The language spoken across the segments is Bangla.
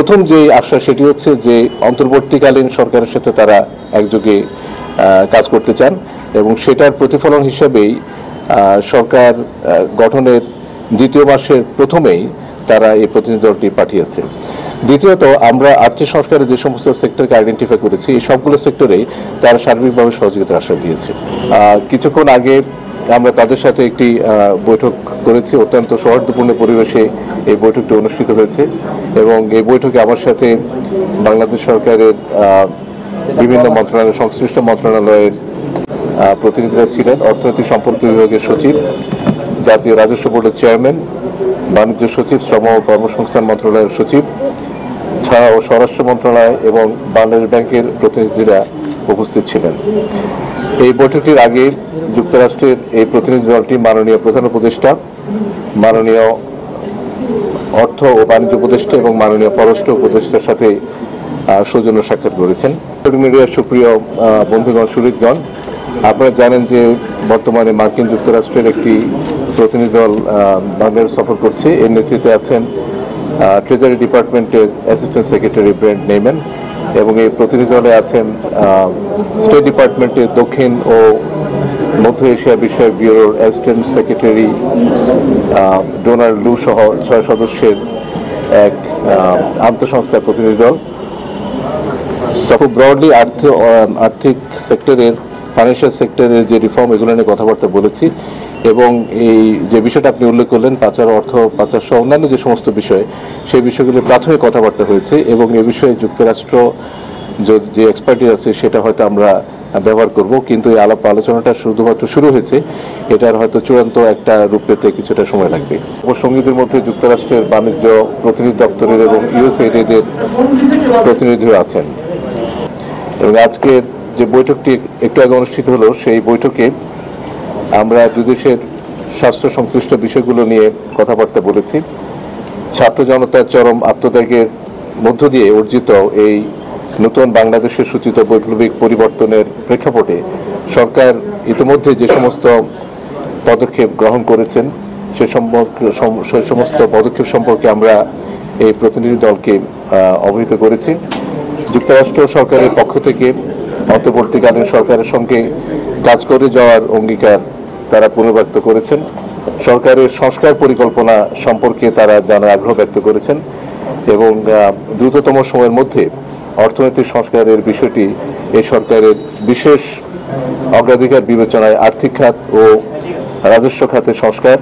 প্রথম যে আশা সেটি হচ্ছে যে অন্তর্বর্তীকালীন সরকারের সাথে তারা একযোগে কাজ করতে চান এবং সেটার প্রতিফলন হিসেবেই সরকার গঠনের দ্বিতীয় মাসের প্রথমেই তারা এই প্রতিনিধি দলটি পাঠিয়েছে। দ্বিতীয়ত, আমরা আর্থিক সংস্কারের যে সমস্ত সেক্টরকে আইডেন্টিফাই করেছি এই সবগুলো সেক্টরেই তারা সার্বিকভাবে সহযোগিতার আশ্বাস দিয়েছে। কিছুক্ষণ আগে আমরা তাদের সাথে একটি বৈঠক করেছি, অত্যন্ত সৌহার্দ্যপূর্ণ পরিবেশে এই বৈঠকটি অনুষ্ঠিত হয়েছে এবং এই বৈঠকে আমার সাথে বাংলাদেশ সরকারের বিভিন্ন মন্ত্রণালয়, সংশ্লিষ্ট মন্ত্রণালয়ের প্রতিনিধিরা ছিলেন। অর্থনৈতিক সম্পর্ক বিভাগের সচিব, জাতীয় রাজস্ব বোর্ডের চেয়ারম্যান, বাণিজ্য সচিব, শ্রম ও কর্মসংস্থান মন্ত্রণালয়ের সচিব, ছাড়াও স্বরাষ্ট্র মন্ত্রণালয় এবং বাংলাদেশ ব্যাংকের প্রতিনিধিরা উপস্থিত ছিলেন। এই বৈঠকটির আগে যুক্তরাষ্ট্রের এই প্রতিনিধি দলটি মাননীয় প্রধান উপদেষ্টা, মাননীয় অর্থ ও বাণিজ্য উপদেষ্টা এবং মাননীয় পররাষ্ট্র উপদেষ্টার সাথে সৌজন্য সাক্ষাৎ করেছেন। মিডিয়ার সুপ্রিয় বন্ধুগণ, সুহৃদগণ, আপনারা জানেন যে বর্তমানে মার্কিন যুক্তরাষ্ট্রের একটি প্রতিনিধি দল বাংলাদেশ সফর করছে। এর নেতৃত্বে আছেন ট্রেজারি ডিপার্টমেন্টের অ্যাসিস্ট্যান্ট সেক্রেটারি ব্রেন্ট নেইম্যান এবং এই প্রতিনিধি দলে আছেন স্টেট ডিপার্টমেন্টের দক্ষিণ ও মধ্য এশিয়া বিষয়ক ব্যুরোর অ্যাসিস্ট্যান্ট সেক্রেটারি ডোনাল্ড লু সহ 6 সদস্যের এক আন্তঃসংস্থা প্রতিনিধি দল। খুব ব্রডলি আর্থিক সেক্টরের, ফাইন্যান্সিয়াল সেক্টরের যে রিফর্ম, এগুলো নিয়ে কথাবার্তা বলেছি এবং এই যে বিষয়টা আপনি উল্লেখ করলেন, পাচার, অর্থ পাচার সহ অন্যান্য যে সমস্ত বিষয়, সেই বিষয়গুলি প্রাথমিক কথাবার্তা হয়েছে এবং এ বিষয়ে যুক্তরাষ্ট্র যে এক্সপার্টিস আছে সেটা হয়তো আমরা ব্যবহার করব, কিন্তু এই আলোচনাটা শুধুমাত্র শুরু হয়েছে, এটার হয়তো চূড়ান্ত একটা রূপ পেতে কিছুটা সময় লাগবে। উপসঙ্গীদের মধ্যে যুক্তরাষ্ট্রের বাণিজ্য প্রতিনিধি দপ্তরের এবং ইউএসএইডের প্রতিনিধিও আছেন এবং আজকের যে বৈঠকটি একটু আগে অনুষ্ঠিত হলো সেই বৈঠকে আমরা দুই দেশের স্বাস্থ্য সংশ্লিষ্ট বিষয়গুলো নিয়ে কথাবার্তা বলেছি। ছাত্র জনতার চরম আত্মত্যাগের মধ্য দিয়ে অর্জিত এই নতুন বাংলাদেশের সূচিত বৈপ্লবিক পরিবর্তনের প্রেক্ষাপটে সরকার ইতিমধ্যে যে সমস্ত পদক্ষেপ গ্রহণ করেছেন সে সমস্ত পদক্ষেপ সম্পর্কে আমরা এই প্রতিনিধি দলকে অবহিত করেছি। যুক্তরাষ্ট্র সরকারের পক্ষ থেকে অন্তর্বর্তীকালীন সরকারের সঙ্গে কাজ করে যাওয়ার অঙ্গীকার তারা পুনর্ব্যক্ত করেছেন। সরকারের সংস্কার পরিকল্পনা সম্পর্কে তারা জানার আগ্রহ ব্যক্ত করেছেন এবং দ্রুততম সময়ের মধ্যে অর্থনৈতিক সংস্কারের বিষয়টি এই সরকারের বিশেষ অগ্রাধিকার বিবেচনায় আর্থিক খাত ও রাজস্ব খাতের সংস্কার,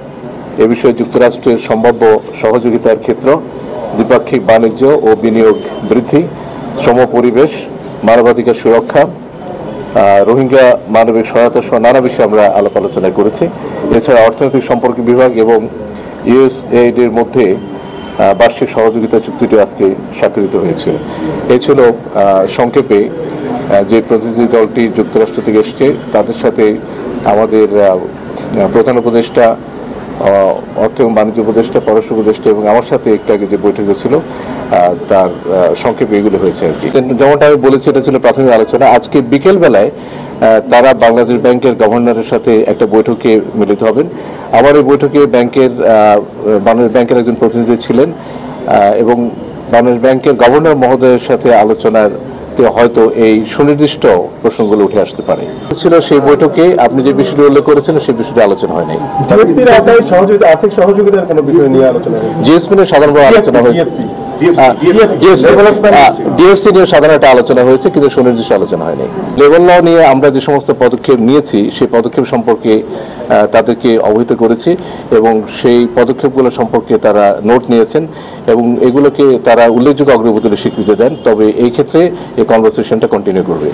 এ বিষয়ে যুক্তরাষ্ট্রের সম্ভাব্য সহযোগিতার ক্ষেত্র, দ্বিপাক্ষিক বাণিজ্য ও বিনিয়োগ বৃদ্ধি, শ্রম পরিবেশ, মানবাধিকার সুরক্ষা, রোহিঙ্গা মানবিক সহায়তা সহ নানা বিষয়ে আমরা আলাপ আলোচনা করেছি। এছাড়া অর্থনৈতিক সম্পর্ক বিভাগ এবং ইউএসএইডের মধ্যে বার্ষিক সহযোগিতা চুক্তিটি আজকে স্বাক্ষরিত হয়েছিল। এই ছিল সংক্ষেপে যে প্রতিনিধি দলটি যুক্তরাষ্ট্র থেকে এসছে, তাদের সাথে আমাদের প্রধান উপদেষ্টা, অর্থ এবং বাণিজ্য উপদেষ্টা, পররাষ্ট্র উপদেষ্টা এবং আমার সাথে একটু আগে যে বৈঠক ছিল তার সংক্ষেপে এগুলো হয়েছে আর কি। যেমনটা আমি বলেছি, এটা ছিল প্রাথমিক আলোচনা। আজকে বিকেল বেলায় তারা বাংলাদেশ ব্যাংকের গভর্নরের সাথে একটা বৈঠকে মিলিত হবেন। আবার এই বৈঠকে বাংলাদেশ ব্যাংকের একজন প্রতিনিধি ছিলেন এবং বাংলাদেশ ব্যাংকের গভর্নর মহোদয়ের সাথে আলোচনার হয়তো এই সুনির্দিষ্ট প্রশ্নগুলো উঠে আসতে পারে। ছিল সেই বৈঠকে আপনি যে বিষয়টি উল্লেখ করেছেন সেই বিষয়টি আলোচনা হয়নি। আর্থিক সহযোগিতার কোনো বিষয় নিয়ে আলোচনা হয়েছে? জিএসপি নিয়ে সাধারণভাবে আলোচনা হয়েছে, ডিএফসি নিয়ে সাধারণ একটা আলোচনা হয়েছে, কিন্তু সুনির্দিষ্ট আলোচনা হয়নি। লেবার ল নিয়ে আমরা যে সমস্ত পদক্ষেপ নিয়েছি সেই পদক্ষেপ সম্পর্কে তাদেরকে অবহিত করেছি এবং সেই পদক্ষেপগুলো সম্পর্কে তারা নোট নিয়েছেন এবং এগুলোকে তারা উল্লেখযোগ্য অগ্রগতির স্বীকৃতি দেন। তবে এই ক্ষেত্রে এই কনভারসেশনটা কন্টিনিউ করবে।